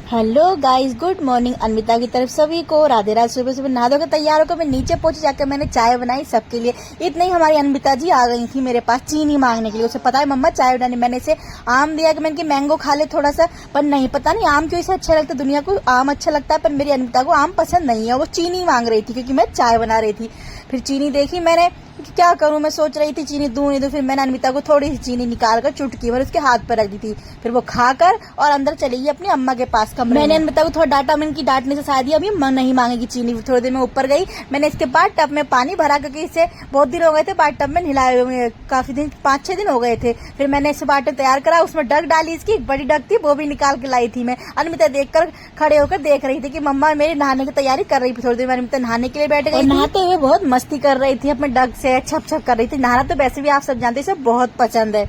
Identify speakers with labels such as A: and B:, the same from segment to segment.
A: Hello guys, good morning. Anmita की तरफ सभी को राधे राधे। सुबह सुबह नहा धोकर तैयार होकर मैं नीचे पहुंची, जाकर मैंने चाय बनाई सबके लिए। इतने ही हमारी अनमिता जी आ गई थी मेरे पास चीनी मांगने के लिए। उसे पता है मम्मा चाय बनानी। मैंने इसे आम दिया कि मैंने कि मैंगो खा ले थोड़ा सा, पर नहीं, पता नहीं आम क्यों इसे अच्छा लगता है। दुनिया को आम अच्छा लगता है पर मेरी अनमिता को आम पसंद नहीं है। वो चीनी मांग रही थी क्योंकि मैं चाय बना रही थी। फिर चीनी देखी मैंने कि क्या करूं, मैं सोच रही थी चीनी दूं नहीं दूं। फिर मैंने अनमिता को थोड़ी सी चीनी निकाल कर चुटकी भर उसके हाथ पर रख दी थी। फिर वो खाकर और अंदर चली गई अपनी अम्मा के पास कमरे। मैंने अनमिता को थोड़ा डांटा, मैंने की डांटने से शायद अभी नहीं मांगेगी चीनी। थोड़ी देर में ऊपर गई, मैंने इसके बाद टब में पानी भरा क्योंकि इसे बहुत दिन हो गए थे बाद टब में नहलाए हुए, काफी दिन 5-6 दिन हो गए थे। फिर मैंने इसे बाटे तैयार करा, उसमें डग डाली, इसकी एक बड़ी डग थी वो भी निकाल के लाई थी मैं। अनमिता देखकर खड़े होकर देख रही थी कि मम्मा मेरी नहाने की तैयारी कर रही थी। थोड़ी देर में अनमिता नहाने के लिए बैठ गई। नहाते हुए बहुत मस्ती कर रही थी, अपने डग से छप छप कर रही थी। नहाना तो वैसे भी आप सब जानते हैं, इसे बहुत पसंद है।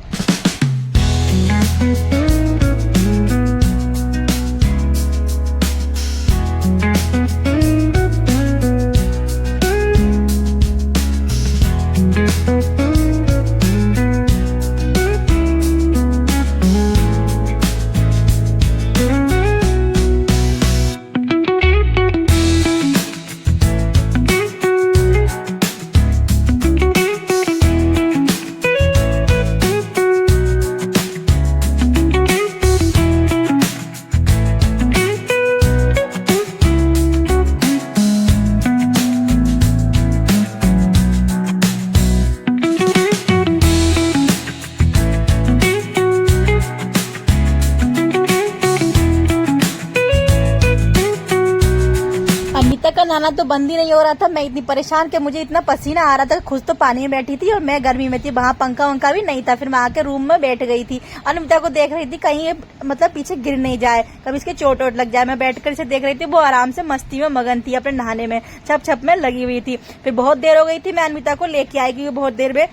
A: अनीता का नहाना तो बंद ही नहीं हो रहा था। मैं इतनी परेशान कि मुझे इतना पसीना आ रहा था। खुद तो पानी में बैठी थी और मैं गर्मी में थी, वहां पंखा वंखा भी नहीं था। फिर मैं आके रूम में बैठ गई थी। अनीता को देख रही थी कहीं मतलब पीछे गिर नहीं जाए, कभी इसके चोट वोट लग जाए। मैं बैठकर इसे देख रही थी, वो आराम से मस्ती में मगन थी, अपने नहाने में छप छप में लगी हुई थी। फिर बहुत देर हो गई थी, मैं अनीता को लेके आई क्योंकि बहुत देर में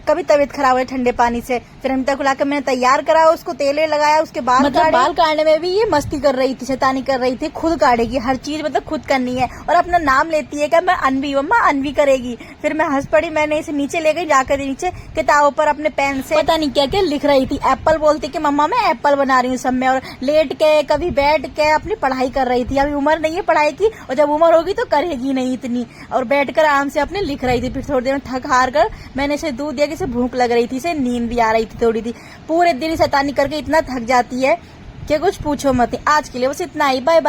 A: कभी तबीयत खराब हो ठंडे पानी से। फिर अनीता को लाकर मैंने तैयार करा, उसको तेल लगाया, उसके बाद मतलब बाल काटने में भी ये मस्ती कर रही थी, शैतानी कर रही थी। खुद काटेगी हर चीज, मतलब खुद करनी है और अपना नाम लेती है कि मैं अनवी, मम्मा अनवी करेगी। फिर मैं हंस पड़ी, मैंने इसे नीचे ले गई, जाकर नीचे किताबों पर अपने पेन से पता नहीं क्या क्या लिख रही थी। एप्पल बोलती कि मम्मा मैं एप्पल बना रही हूँ सब में, और लेट के कभी बैठ के अपनी पढ़ाई कर रही थी। अभी उम्र नहीं है पढ़ाई की, और जब उम्र होगी तो करेगी नहीं इतनी। और बैठकर आराम से अपने लिख रही थी। फिर थोड़ी देर में थक हार कर मैंने इसे दूध दिया कि इसे भूख लग रही थी, इसे नींद भी आ रही थी थोड़ी थी। पूरे दिन शैतानी करके इतना थक जाती है कि कुछ पूछो मत। आज के लिए बस इतना ही, बाय बाय।